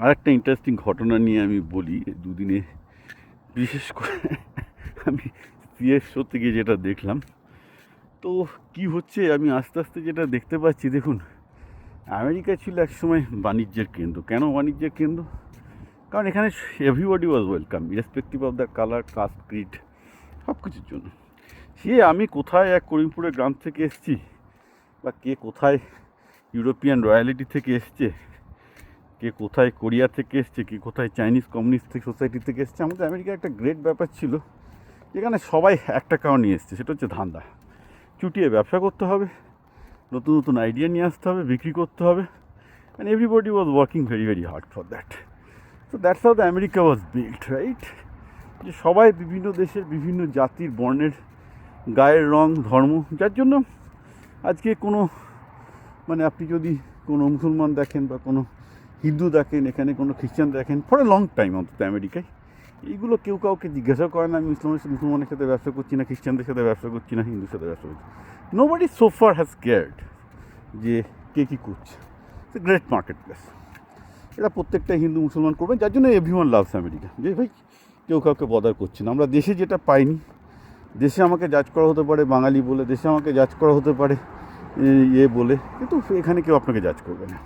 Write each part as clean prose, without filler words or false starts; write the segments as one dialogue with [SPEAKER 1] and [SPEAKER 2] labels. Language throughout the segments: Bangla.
[SPEAKER 1] আর একটা ইন্টারেস্টিং ঘটনা নিয়ে আমি বলি। দুদিনে বিশেষ করে আমি শোতে গিয়ে যেটা দেখলাম, তো কি হচ্ছে আমি আস্তে আস্তে যেটা দেখতে পাচ্ছি, দেখুন আমেরিকা ছিল একসময় বাণিজ্যের কেন্দ্র। কেন বাণিজ্যের কেন্দ্র? কারণ এখানে everybody was welcome, irrespective of the colour, caste, creed, সব কিছুর জন্য। সে আমি কোথায় এক করিমপুরের গ্রাম থেকে এসেছি, বা কে কোথায় ইউরোপিয়ান রয়্যালিটি থেকে এসছে, কে কোথায় কোরিয়া থেকে এসছে, কে কোথায় চাইনিজ কমিউনিস্ট সোসাইটি থেকে এসছে, আমাদের আমেরিকার একটা গ্রেট ব্যাপার ছিল যেখানে সবাই একটা কারণ নিয়ে এসছে, সেটা হচ্ছে ধান্দা। চুটিয়ে ব্যবসা করতে হবে, নতুন নতুন আইডিয়া নিয়ে আসতে হবে, বিক্রি করতে হবে, and everybody was working very very hard for that. So that's how the America was built, right? যে সবাই বিভিন্ন দেশের বিভিন্ন জাতির, বর্ণের, গায়ের রং, ধর্ম, যার জন্য আজকে কোনো আপনি যদি কোনো মুসলমান দেখেন বা কোনো হিন্দু দেখেন, এখানে কোনো খ্রিস্টান দেখেন, ফর এ লং টাইম অন্তত আমেরিকায় এইগুলো কেউ কাউকে জিজ্ঞাসা করে না আমি মুসলমানের সাথে ব্যবসা করছি না, খ্রিস্টানদের সাথে ব্যবসা করছি না, হিন্দুর সাথে ব্যবসা করছি। Nobody so far has cared যে কে কী করছে। It's a great market place. এটা প্রত্যেকটা হিন্দু মুসলমান করবেন, যার জন্য এভরিওয়ান লাভস আমেরিকা, যে ভাই কেউ কাউকে বদার করছে না। আমরা দেশে যেটা পাইনি, দেশে আমাকে জাজ করা হতে পারে বাঙালি বলে, দেশে আমাকে জাজ করা হতে পারে বলে, কিন্তু এখানে কেউ আপনাকে জাজ করবে না।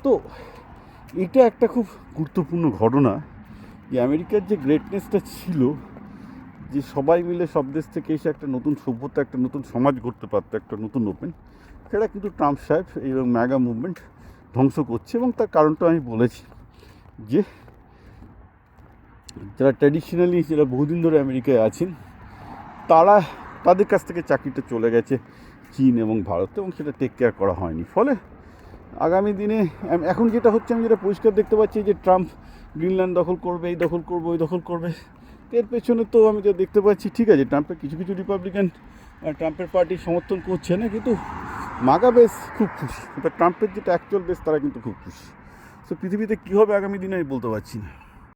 [SPEAKER 1] তো এটা একটা খুব গুরুত্বপূর্ণ ঘটনা, যে আমেরিকার যে গ্রেটনেসটা ছিল, যে সবাই মিলে সব দেশ থেকে এসে একটা নতুন সভ্যতা, একটা নতুন সমাজ গড়তে পারতো, একটা নতুন ওপেন, সেটা কিন্তু ট্রাম্প সাহেব এবং ম্যাগা মুভমেন্ট ধ্বংস করছে। এবং তার কারণটা আমি বলেছি, যে যারা ট্র্যাডিশনালি, যারা বহুদিন ধরে আমেরিকায় আছেন, তাদের কাছ থেকে চাকরিটা চলে গেছে চীন এবং ভারতে, এবং সেটা টেক কেয়ার করা হয়নি। ফলে আগামী দিনে এখন যেটা হচ্ছে, আমি যেটা পরিষ্কার দেখতে পাচ্ছি, যে ট্রাম্প গ্রিনল্যান্ড দখল করবে, এই দখল করবে, ওই দখল করবে। এর পেছনে তো আমি যা দেখতে পাচ্ছি, ঠিক আছে, ট্রাম্পের কিছু কিছু রিপাবলিকান ট্রাম্পের পার্টির সমর্থন করছে না, কিন্তু মাগা বেস খুব খুশি। ট্রাম্পের যেটা অ্যাকচুয়াল বেস, তারা কিন্তু খুব খুশি। সো পৃথিবীতে কী হবে আগামী দিনে আমি বলতে পারছি না।